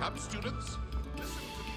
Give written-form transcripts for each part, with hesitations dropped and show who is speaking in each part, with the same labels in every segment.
Speaker 1: up, students. Listen to me.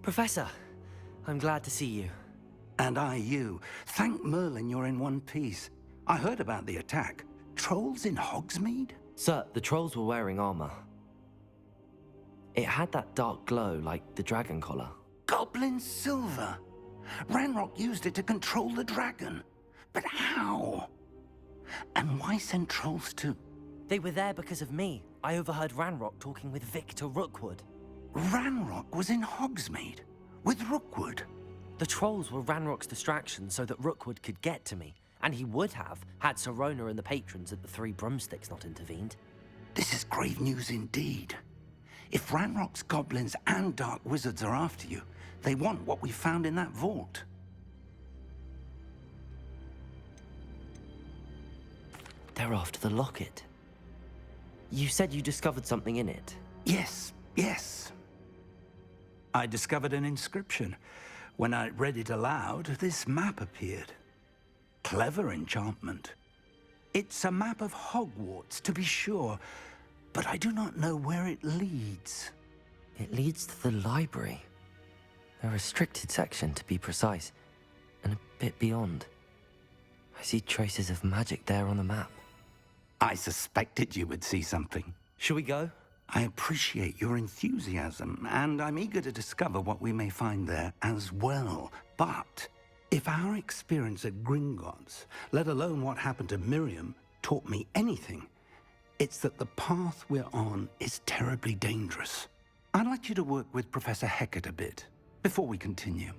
Speaker 2: Professor, I'm glad to see you.
Speaker 3: And I you. Thank Merlin you're in one piece. I heard about the attack. Trolls in Hogsmeade?
Speaker 2: Sir, the trolls were wearing armor. It had that dark glow like the dragon collar.
Speaker 3: Goblin silver. Ranrock used it to control the dragon. But how? And why send trolls to...
Speaker 2: They were there because of me. I overheard Ranrock talking with Victor Rookwood.
Speaker 3: Ranrock was in Hogsmeade with Rookwood.
Speaker 2: The trolls were Ranrock's distraction so that Rookwood could get to me, and he would have had Sirona and the patrons at the Three Broomsticks not intervened.
Speaker 3: This is grave news indeed. If Ranrock's goblins and dark wizards are after you, they want what we found in that vault.
Speaker 2: They're after the locket. You said you discovered something in it.
Speaker 3: Yes. I discovered an inscription. When I read it aloud, this map appeared. Clever enchantment. It's a map of Hogwarts, to be sure, but I do not know where it leads.
Speaker 2: It leads to the library. A restricted section, to be precise, and a bit beyond. I see traces of magic there on the map.
Speaker 3: I suspected you would see something.
Speaker 2: Shall we go?
Speaker 3: I appreciate your enthusiasm, and I'm eager to discover what we may find there as well. But if our experience at Gringotts, let alone what happened to Miriam, taught me anything, it's that the path we're on is terribly dangerous. I'd like you to work with Professor Hecat a bit before we continue.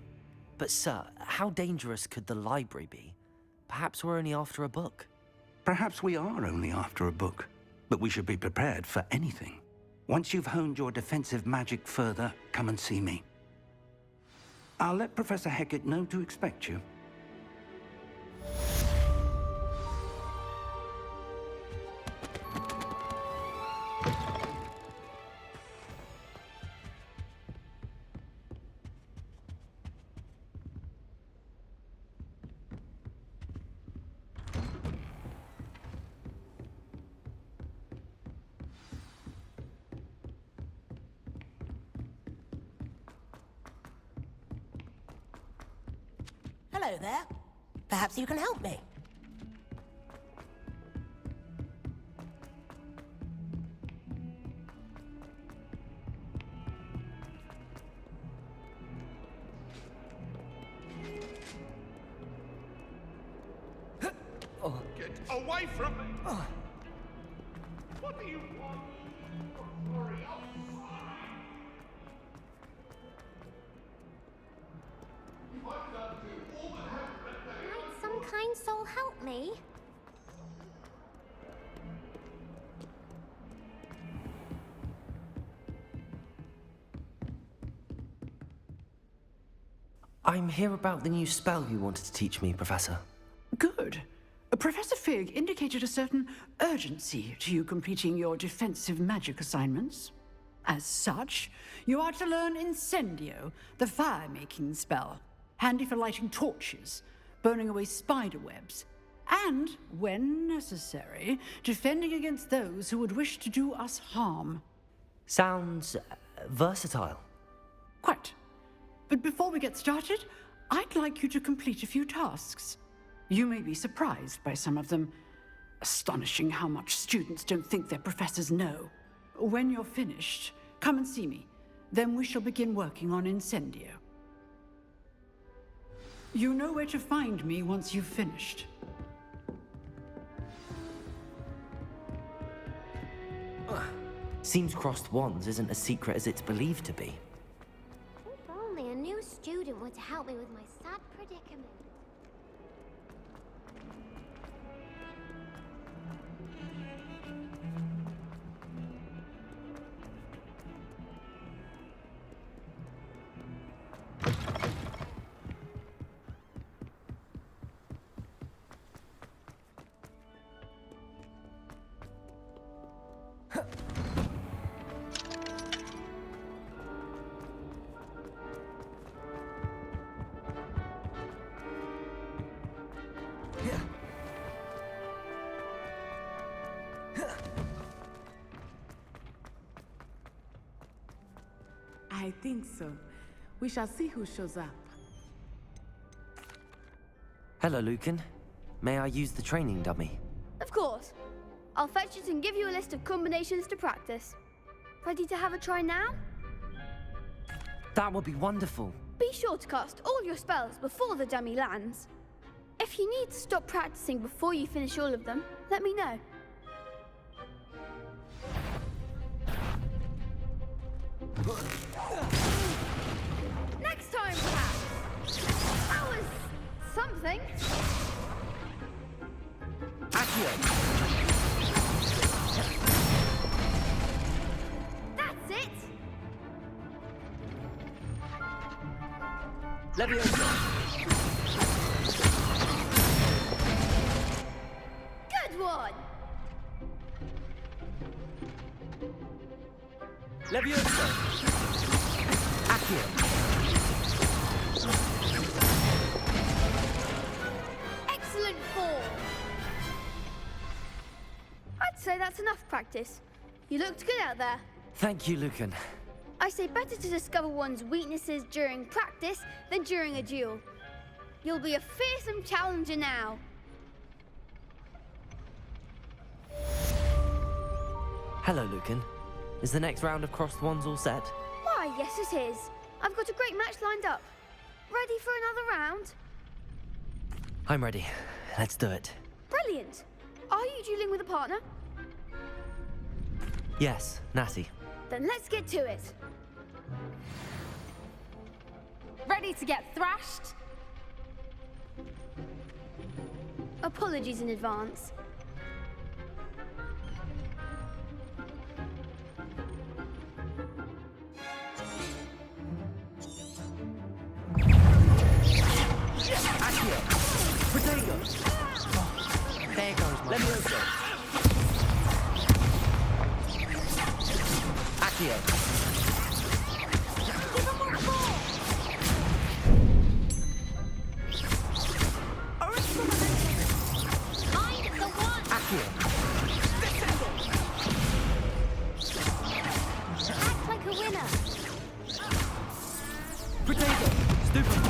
Speaker 2: But sir, how dangerous could the library be? Perhaps we're only after a book.
Speaker 3: Perhaps we are only after a book, but we should be prepared for anything. Once you've honed your defensive magic further, come and see me. I'll let Professor Hecat know to expect you.
Speaker 4: Hello there. Perhaps you can help me.
Speaker 1: Get away from me! What do you want? I'm sorry, I'm sorry. I've done to all that happened.
Speaker 5: Might some kind soul help me?
Speaker 2: I'm here about the new spell you wanted to teach me, Professor.
Speaker 6: Good. Professor Fig indicated a certain urgency to you completing your defensive magic assignments. As such, you are to learn Incendio, the fire-making spell, handy for lighting torches, burning away spider webs, and, when necessary, defending against those who would wish to do us harm.
Speaker 2: Sounds versatile.
Speaker 6: Quite. But before we get started, I'd like you to complete a few tasks. You may be surprised by some of them. Astonishing how much students don't think their professors know. When you're finished, come and see me. Then we shall begin working on Incendio. You know where to find me once you've finished.
Speaker 2: Seems crossed wands isn't as secret as it's believed to be.
Speaker 5: If only a new student were to help me with my sad predicament.
Speaker 7: I think so. We shall see who shows up.
Speaker 2: Hello, Lucan. May I use the training dummy?
Speaker 8: Of course. I'll fetch it and give you a list of combinations to practice. Ready to have a try now?
Speaker 2: That would be wonderful.
Speaker 8: Be sure to cast all your spells before the dummy lands. If you need to stop practicing before you finish all of them, let me know. Next time, perhaps. That was something.
Speaker 2: Accio!
Speaker 8: That's it.
Speaker 2: Leviosa!
Speaker 8: Good one.
Speaker 2: Leviosa! Accio!
Speaker 8: Excellent form. I'd say that's enough practice. You looked good out there.
Speaker 2: Thank you, Lucan.
Speaker 8: I say better to discover one's weaknesses during practice than during a duel. You'll be a fearsome challenger now.
Speaker 2: Hello, Lucan. Is the next round of crossed wands all set?
Speaker 8: Why, yes it is. I've got a great match lined up. Ready for another round?
Speaker 2: I'm ready. Let's do it.
Speaker 8: Brilliant. Are you dueling with a partner?
Speaker 2: Yes, Natty.
Speaker 8: Then let's get to it.
Speaker 9: Ready to get thrashed?
Speaker 8: Apologies in advance.
Speaker 2: Accio! Protego! There goes my Leviosa! Accio!
Speaker 8: Give him more ball! Find the one!
Speaker 2: Accio!
Speaker 5: Act like a winner.
Speaker 2: Protego! Stupefy!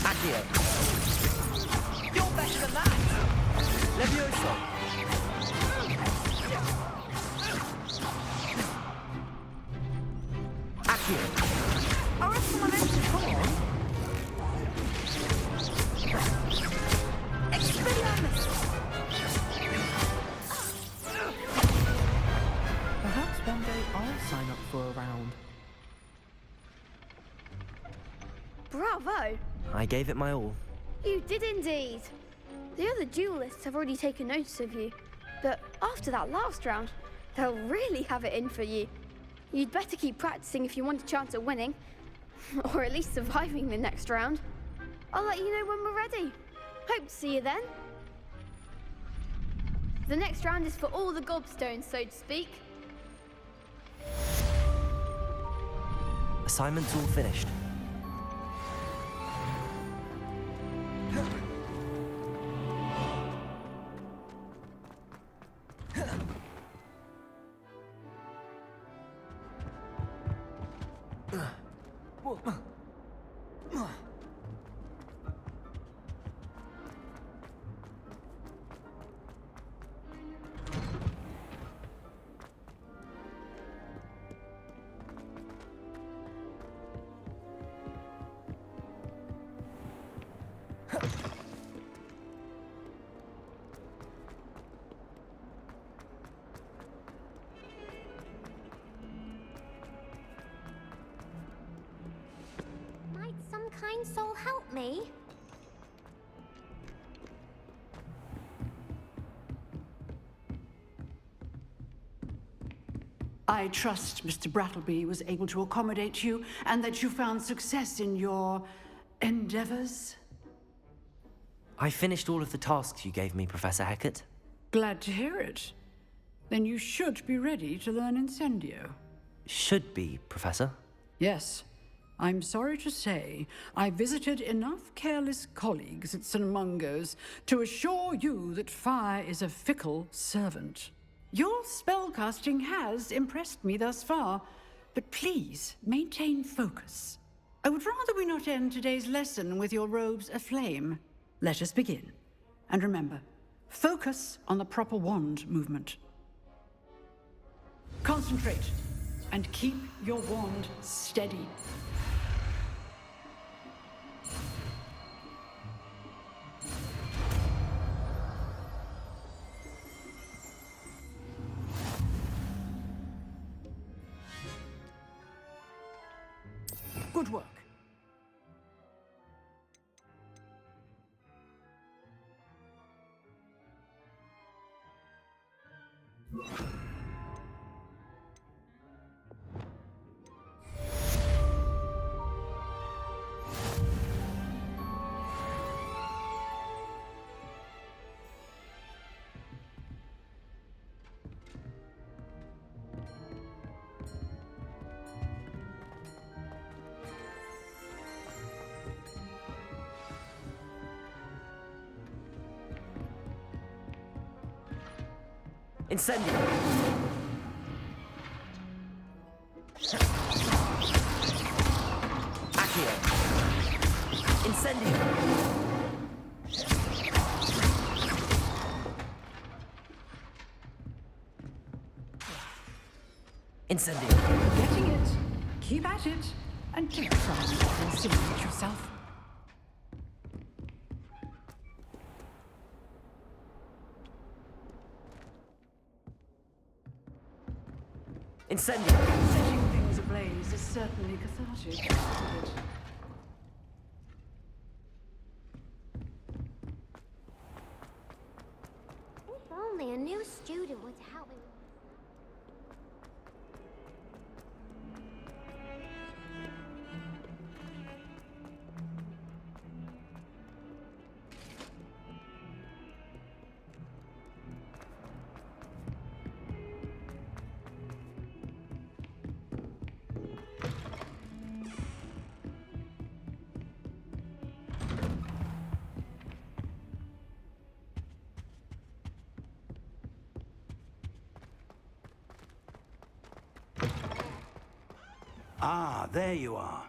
Speaker 2: Accio!
Speaker 9: You're better than that!
Speaker 2: Leviosa! Accio!
Speaker 9: Come on! Expelliarmus!
Speaker 7: Perhaps one day I'll sign up for a round.
Speaker 8: Bravo!
Speaker 2: I gave it my all.
Speaker 8: You did indeed. The other duelists have already taken notice of you, but after that last round, they'll really have it in for you. You'd better keep practicing if you want a chance at winning, or at least surviving the next round. I'll let you know when we're ready. Hope to see you then. The next round is for all the gobstones, so to speak.
Speaker 2: Assignment's all finished.
Speaker 5: kind soul help me?
Speaker 6: I trust Mr. Brattleby was able to accommodate you and that you found success in your endeavors.
Speaker 2: I finished all of the tasks you gave me, Professor Hecat.
Speaker 6: Glad to hear it. Then you should be ready to learn Incendio.
Speaker 2: Should be, Professor.
Speaker 6: Yes. I'm sorry to say, I visited enough careless colleagues at St. Mungo's to assure you that fire is a fickle servant. Your spellcasting has impressed me thus far, but please maintain focus. I would rather we not end today's lesson with your robes aflame. Let us begin. And remember, focus on the proper wand movement. Concentrate, and keep your wand steady. Good work.
Speaker 2: Incendio! Accio! Incendio! Incendio!
Speaker 6: Getting it. Keep at it. And don't try and insinuate yourself.
Speaker 2: Incendio!
Speaker 6: Setting things ablaze is certainly cathartic, isn't it?
Speaker 5: If only a new student would help me.
Speaker 3: Ah, there you are.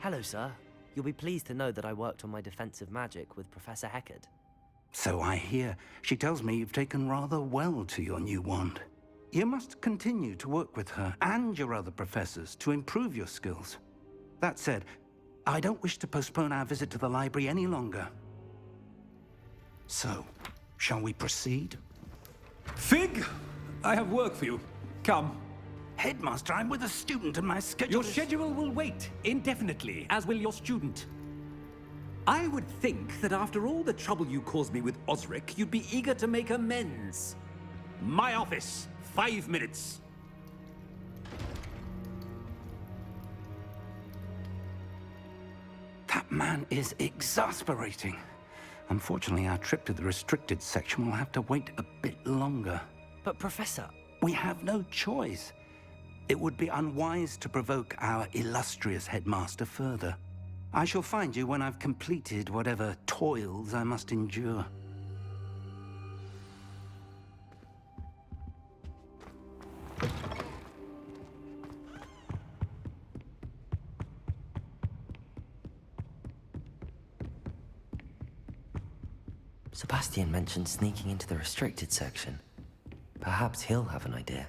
Speaker 2: Hello, sir. You'll be pleased to know that I worked on my defensive magic with Professor Hecat.
Speaker 3: So I hear. She tells me you've taken rather well to your new wand. You must continue to work with her and your other professors to improve your skills. That said, I don't wish to postpone our visit to the library any longer. So, shall we proceed?
Speaker 10: Fig, I have work for you. Come.
Speaker 3: Headmaster, I'm with a student and my schedule
Speaker 10: Your
Speaker 3: is...
Speaker 10: schedule will wait indefinitely, as will your student. I would think that after all the trouble you caused me with Osric, you'd be eager to make amends. My office, 5 minutes.
Speaker 3: That man is exasperating. Unfortunately, our trip to the restricted section will have to wait a bit longer.
Speaker 2: But, Professor...
Speaker 3: We have no choice. It would be unwise to provoke our illustrious headmaster further. I shall find you when I've completed whatever toils I must endure.
Speaker 2: Sebastian mentioned sneaking into the restricted section. Perhaps he'll have an idea.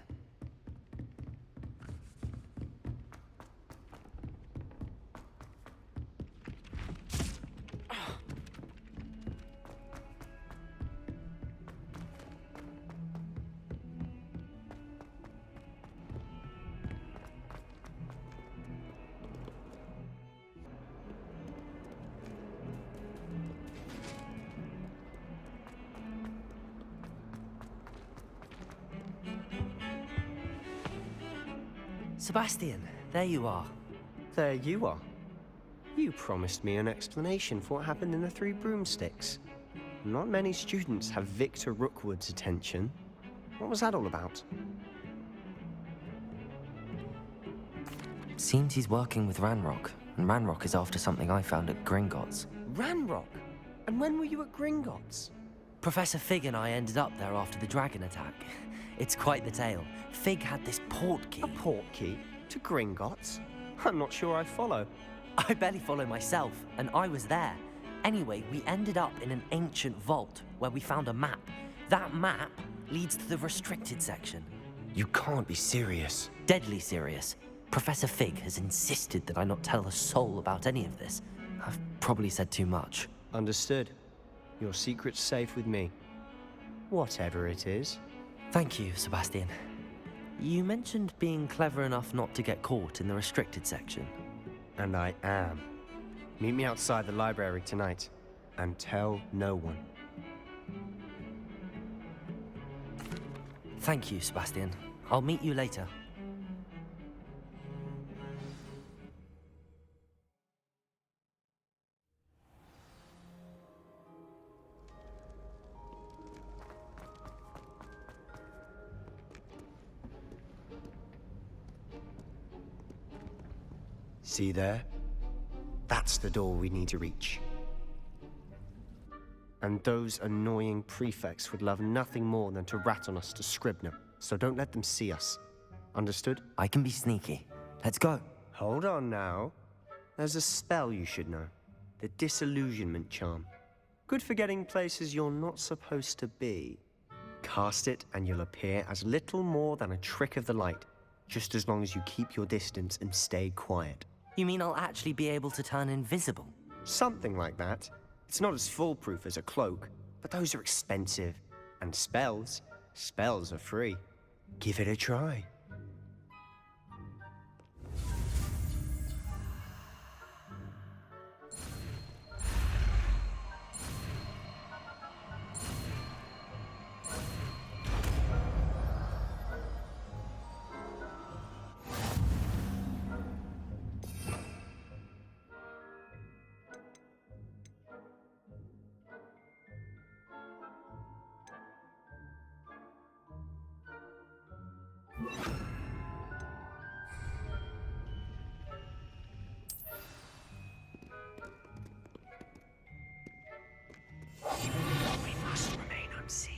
Speaker 2: Sebastian, there you are.
Speaker 11: There you are. You promised me an explanation for what happened in the Three Broomsticks. Not many students have Victor Rookwood's attention. What was that all about?
Speaker 2: Seems he's working with Ranrock, and Ranrock is after something I found at Gringotts.
Speaker 11: Ranrock? And when were you at Gringotts?
Speaker 2: Professor Fig and I ended up there after the dragon attack. It's quite the tale. Fig had this port key.
Speaker 11: A port key? To Gringotts? I'm not sure I follow.
Speaker 2: I barely follow myself, and I was there. Anyway, we ended up in an ancient vault where we found a map. That map leads to the restricted section.
Speaker 11: You can't be serious.
Speaker 2: Deadly serious. Professor Fig has insisted that I not tell a soul about any of this. I've probably said too much.
Speaker 11: Understood. Your secret's safe with me. Whatever it is.
Speaker 2: Thank you, Sebastian. You mentioned being clever enough not to get caught in the restricted section.
Speaker 11: And I am. Meet me outside the library tonight, and tell no one.
Speaker 2: Thank you, Sebastian. I'll meet you later.
Speaker 11: See there? That's the door we need to reach. And those annoying prefects would love nothing more than to rat on us to Scribner, so don't let them see us. Understood?
Speaker 2: I can be sneaky. Let's go.
Speaker 11: Hold on now. There's a spell you should know. The Disillusionment Charm. Good for getting places you're not supposed to be. Cast it and you'll appear as little more than a trick of the light, just as long as you keep your distance and stay quiet.
Speaker 2: You mean I'll actually be able to turn invisible?
Speaker 11: Something like that. It's not as foolproof as a cloak, but those are expensive. And spells are free. Give it a try.
Speaker 2: We must remain unseen.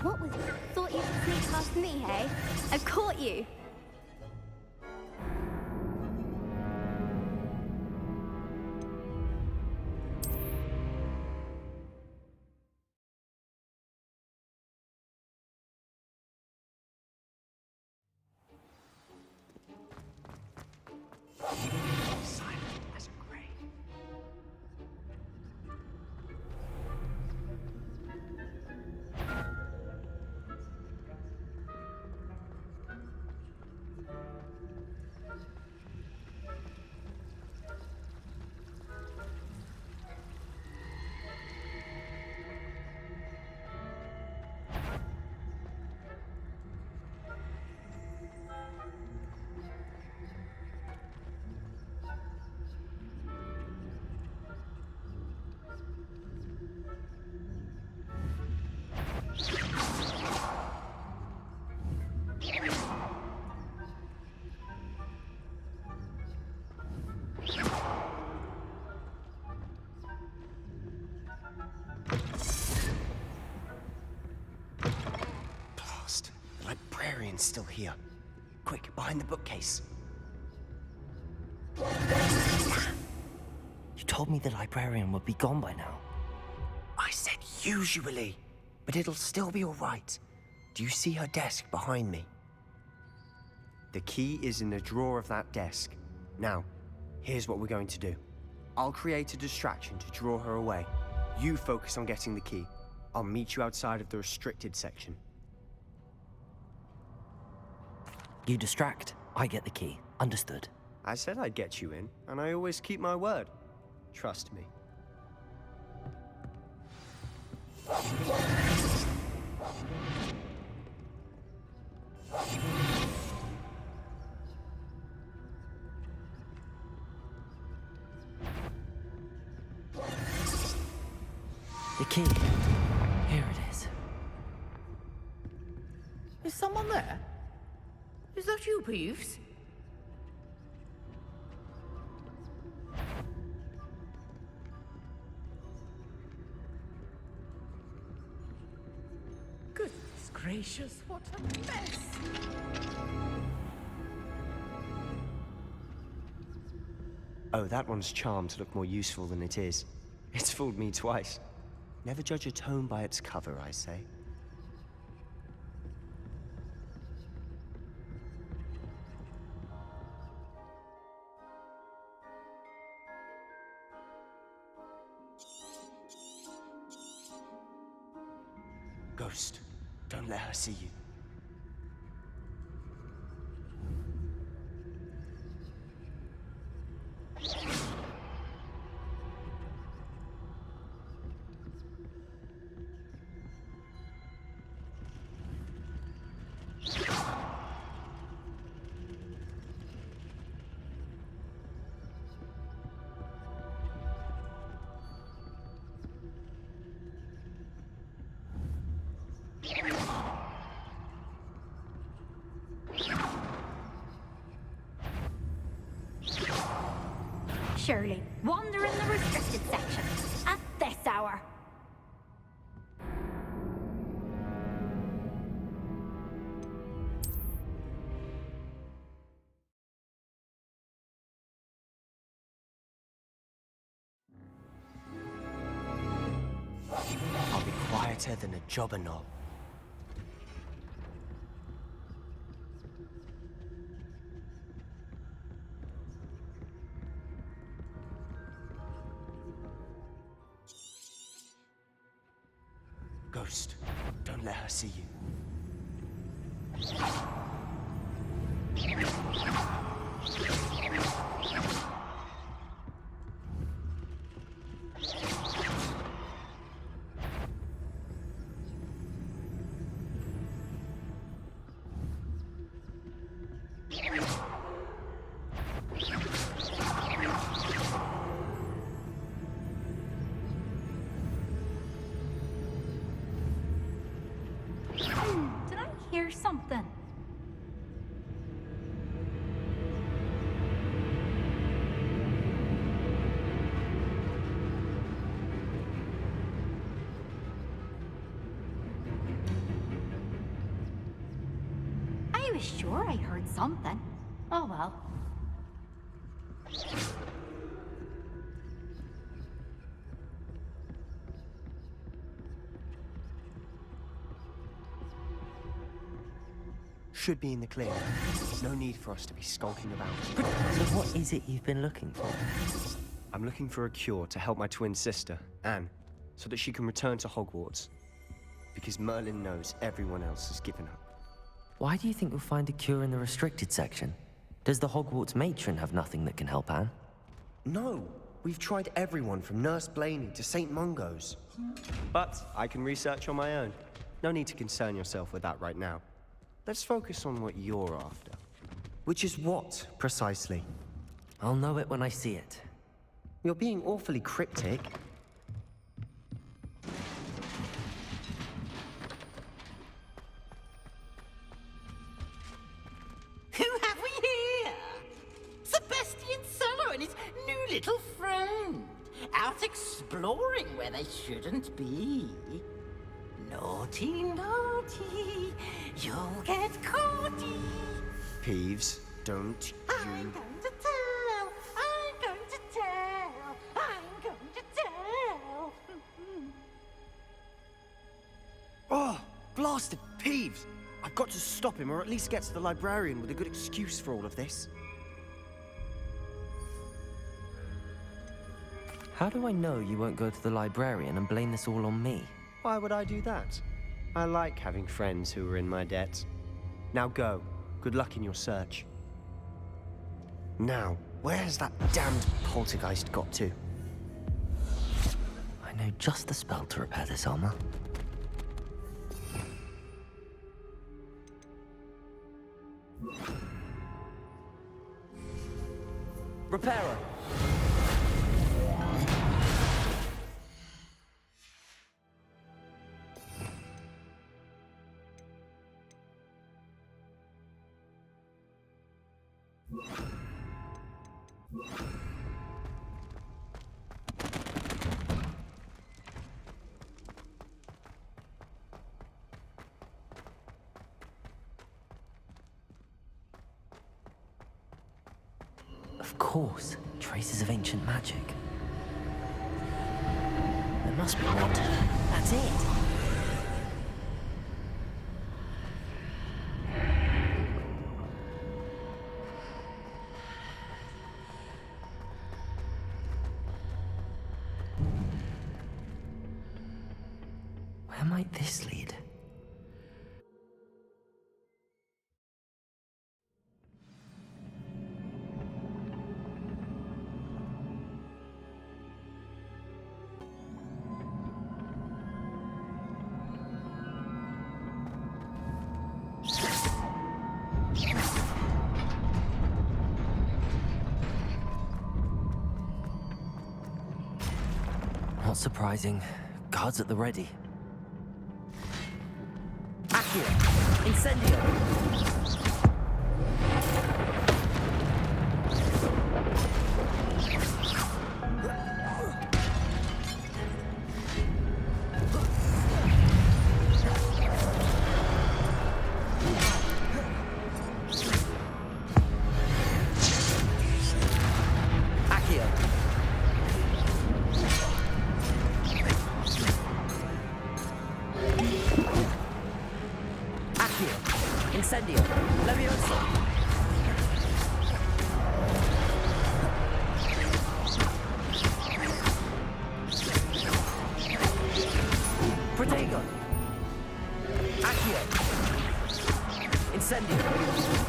Speaker 5: What was it? Thought you could sneak past me, hey?
Speaker 8: I've caught you.
Speaker 11: Librarian's still here. Quick, behind the bookcase.
Speaker 2: You told me the librarian would be gone by now.
Speaker 11: I said usually, but it'll still be all right. Do you see her desk behind me? The key is in the drawer of that desk. Now, Here's what we're going to do. I'll create a distraction to draw her away. You focus on getting the key. I'll meet you outside of the restricted section.
Speaker 2: You distract, I get the key. Understood.
Speaker 11: I said I'd get you in, and I always keep my word. Trust me.
Speaker 2: The key. Here it is.
Speaker 12: Is someone there? Is that you, Peeves? Goodness gracious, what a mess!
Speaker 11: Oh, that one's charmed to look more useful than it is. It's fooled me twice. Never judge a tome by its cover, I say. Ghost, don't let her see you.
Speaker 9: Surely, wander in the restricted section at this hour.
Speaker 11: I'll be quieter than a jobber knob. Ghost, don't let her see you.
Speaker 9: Did I hear something? I was sure I heard something. Oh well.
Speaker 11: Should be in the clear. No need for us to be skulking about.
Speaker 2: So what is it you've been looking for?
Speaker 11: I'm looking for a cure to help my twin sister, Anne, so that she can return to Hogwarts. Because Merlin knows everyone else has given up.
Speaker 2: Why do you think you'll find a cure in the restricted section? Does the Hogwarts matron have nothing that can help Anne?
Speaker 11: No! We've tried everyone from Nurse Blaney to St. Mungo's. But I can research on my own. No need to concern yourself with that right now. Let's focus on what you're after. Which is what, precisely?
Speaker 2: I'll know it when I see it.
Speaker 11: You're being awfully cryptic.
Speaker 12: Who have we here? Sebastian Sallow and his new little friend. Out exploring where they shouldn't be. Naughty, naughty, you'll get caughty.
Speaker 11: Peeves, don't
Speaker 12: I'm
Speaker 11: you...
Speaker 12: going to tell, I'm going to tell, I'm going to tell.
Speaker 11: Oh, blasted Peeves! I've got to stop him, or at least get to the librarian with a good excuse for all of this.
Speaker 2: How do I know you won't go to the librarian and blame this all on me?
Speaker 11: Why would I do that? I like having friends who are in my debt. Now go. Good luck in your search. Now, where's that damned poltergeist got to?
Speaker 2: I know just the spell to repair this armor. Repairer! Of course, traces of ancient magic. There must be more to... That's it! Where might this lead? Not surprising. Guards at the ready. Accio! Incendio! Incendio! Leviosa! Protego! Accio! Incendio!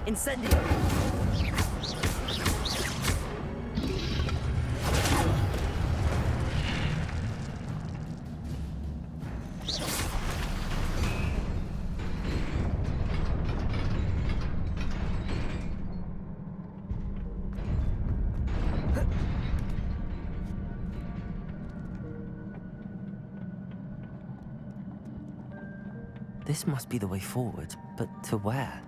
Speaker 2: Incendio! This must be the way forward, but to where?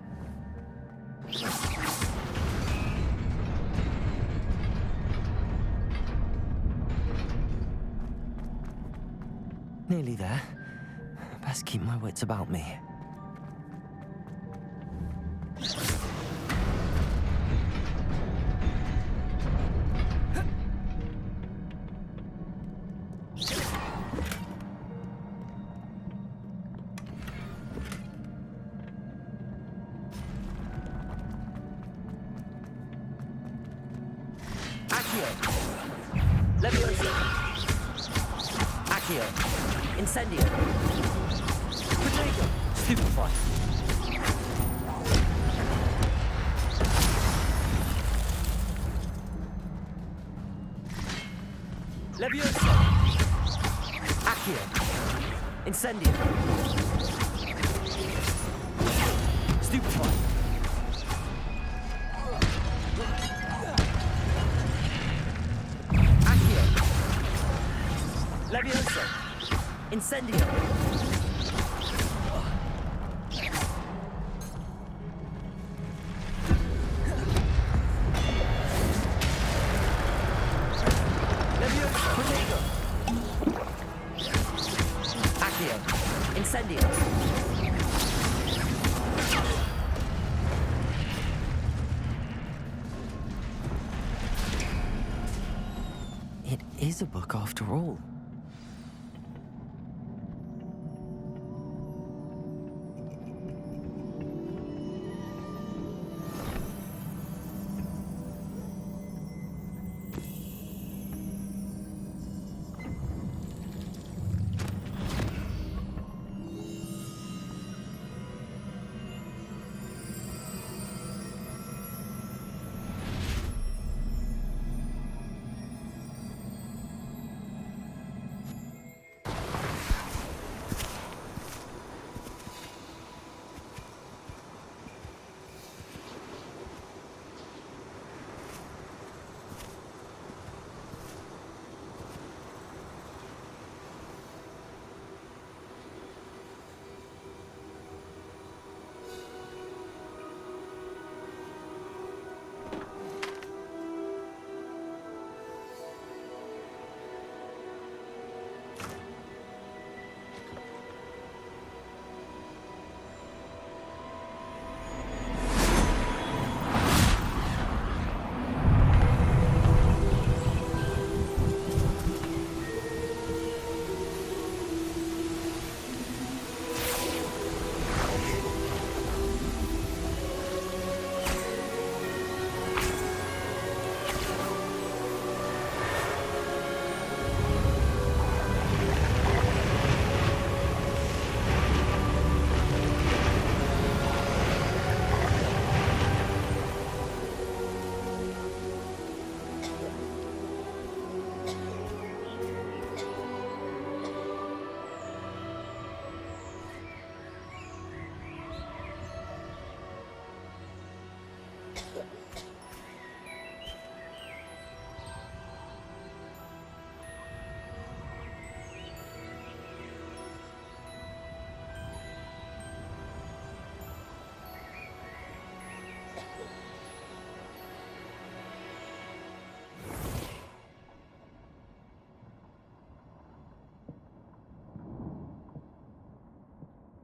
Speaker 2: Nearly there. Best keep my wits about me. Incendio! Protego! Stupefy! Leviosa! Accio! Incendio! Stupefy! Accio! Leviosa! Incendio! Leviosa! Protego! Accio! Incendio! is a book after all.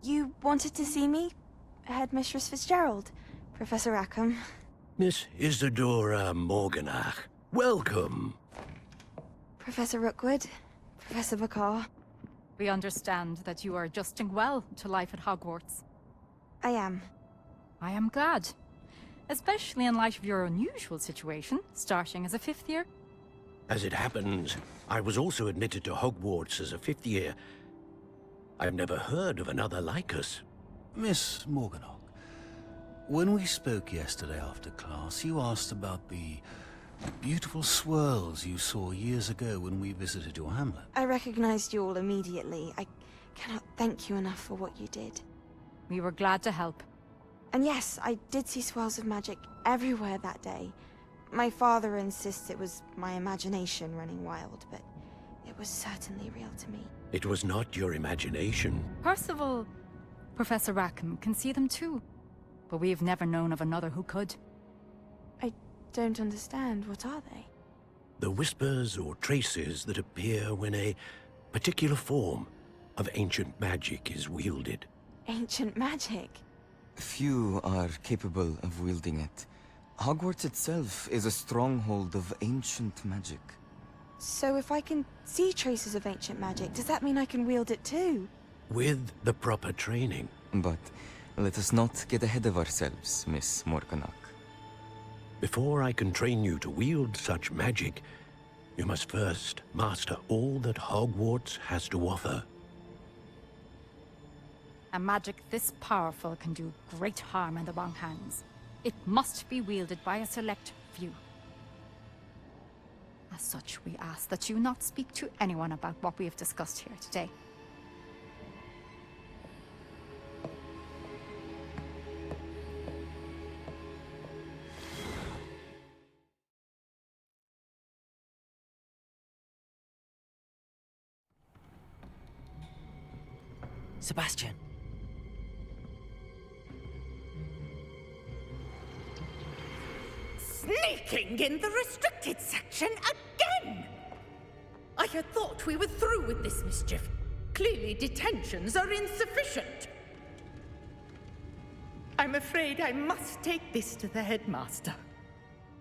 Speaker 13: You wanted to see me? Headmistress Fitzgerald? Professor Rackham?
Speaker 14: Miss Isadora Morganach, welcome.
Speaker 13: Professor Rookwood? Professor Bakar?
Speaker 9: We understand that you are adjusting well to life at Hogwarts.
Speaker 13: I am.
Speaker 9: I am glad. Especially in light of your unusual situation, starting as a 5th year.
Speaker 14: As it happens, I was also admitted to Hogwarts as a 5th year. I've never heard of another like us.
Speaker 15: Miss Morganach, when we spoke yesterday after class, you asked about the beautiful swirls you saw years ago when we visited your hamlet.
Speaker 13: I recognized you all immediately. I cannot thank you enough for what you did.
Speaker 9: We were glad to help.
Speaker 13: And yes, I did see swirls of magic everywhere that day. My father insists it was my imagination running wild, but it was certainly real to me.
Speaker 14: It was not your imagination.
Speaker 9: Percival, Professor Rackham can see them too. But we have never known of another who could.
Speaker 13: I don't understand. What are they?
Speaker 14: The whispers or traces that appear when a particular form of ancient magic is wielded.
Speaker 13: Ancient magic?
Speaker 16: Few are capable of wielding it. Hogwarts itself is a stronghold of ancient magic.
Speaker 13: So if I can see traces of ancient magic, does that mean I can wield it too?
Speaker 14: With the proper training.
Speaker 16: But let us not get ahead of ourselves, Miss Morganach.
Speaker 14: Before I can train you to wield such magic, you must first master all that Hogwarts has to offer.
Speaker 9: A magic this powerful can do great harm in the wrong hands. It must be wielded by a select few. As such, we ask that you not speak to anyone about what we have discussed here today.
Speaker 2: Sebastian.
Speaker 12: Sneaking in the restricted section again! I had thought we were through with this mischief. Clearly detentions are insufficient. I'm afraid I must take this to the headmaster.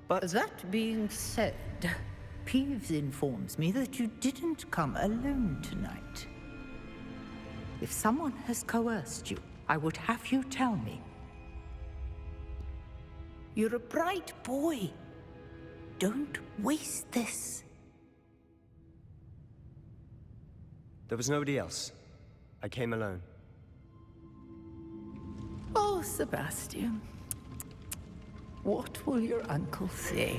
Speaker 12: But that being said,
Speaker 17: Peeves informs me that you didn't come alone tonight. If someone has coerced you, I would have you tell me. You're a bright boy. Don't waste this.
Speaker 11: There was nobody else. I came alone.
Speaker 17: Oh, Sebastian. What will your uncle say?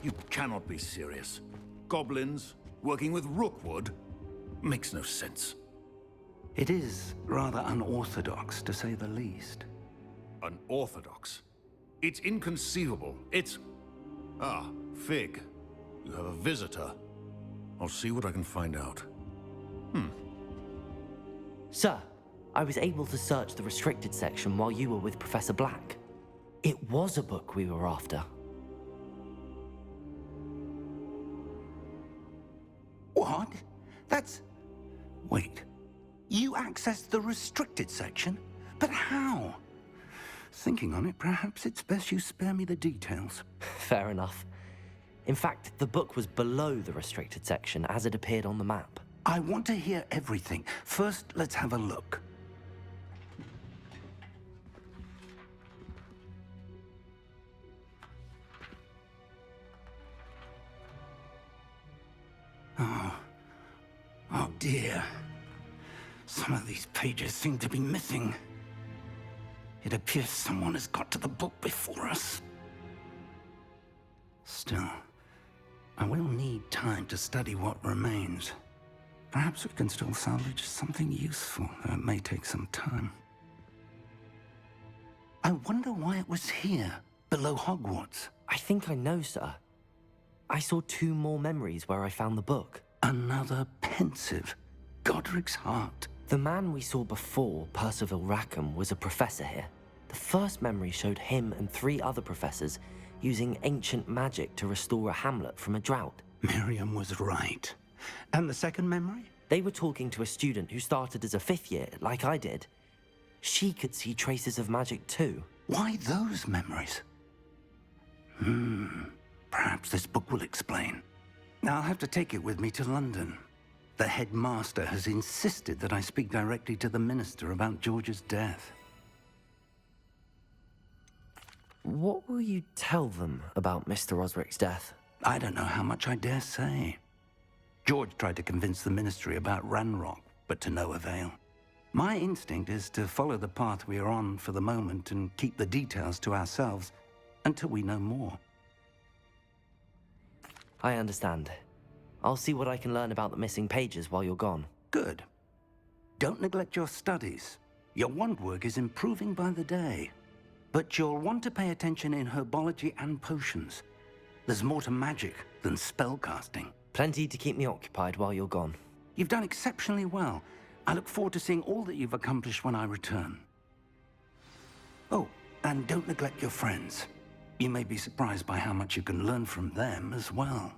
Speaker 15: You cannot be serious. Goblins working with Rookwood? Makes no sense.
Speaker 3: It is rather unorthodox, to say the least.
Speaker 15: Unorthodox? It's inconceivable. It's... Ah, Fig. You have a visitor. I'll see what I can find out.
Speaker 2: Sir, I was able to search the restricted section while you were with Professor Black. It was a book we were after.
Speaker 3: What? That's... Wait. You accessed the restricted section? But how? Thinking on it, perhaps it's best you spare me the details.
Speaker 2: Fair enough. In fact, the book was below the restricted section as it appeared on the map.
Speaker 3: I want to hear everything. First, let's have a look. Oh dear. Some of these pages seem to be missing. It appears someone has got to the book before us. Still, I will need time to study what remains. Perhaps we can still salvage something useful, though it may take some time. I wonder why it was here, below Hogwarts.
Speaker 2: I think I know, sir. I saw 2 more memories where I found the book.
Speaker 3: Another pensive. Godric's heart.
Speaker 2: The man we saw before, Percival Rackham, was a professor here. The first memory showed him and 3 other professors using ancient magic to restore a hamlet from a drought.
Speaker 3: Miriam was right. And the second memory?
Speaker 2: They were talking to a student who started as a 5th year, like I did. She could see traces of magic too.
Speaker 3: Why those memories? Perhaps this book will explain. Now I'll have to take it with me to London. The headmaster has insisted that I speak directly to the minister about George's death.
Speaker 2: What will you tell them about Mr. Osric's death?
Speaker 3: I don't know how much I dare say. George tried to convince the ministry about Ranrock, but to no avail. My instinct is to follow the path we are on for the moment and keep the details to ourselves until we know more.
Speaker 2: I understand. I'll see what I can learn about the missing pages while you're gone.
Speaker 3: Good. Don't neglect your studies. Your wand work is improving by the day. But you'll want to pay attention in herbology and potions. There's more to magic than spellcasting.
Speaker 2: Plenty to keep me occupied while you're gone.
Speaker 3: You've done exceptionally well. I look forward to seeing all that you've accomplished when I return. Oh, and don't neglect your friends. You may be surprised by how much you can learn from them as well.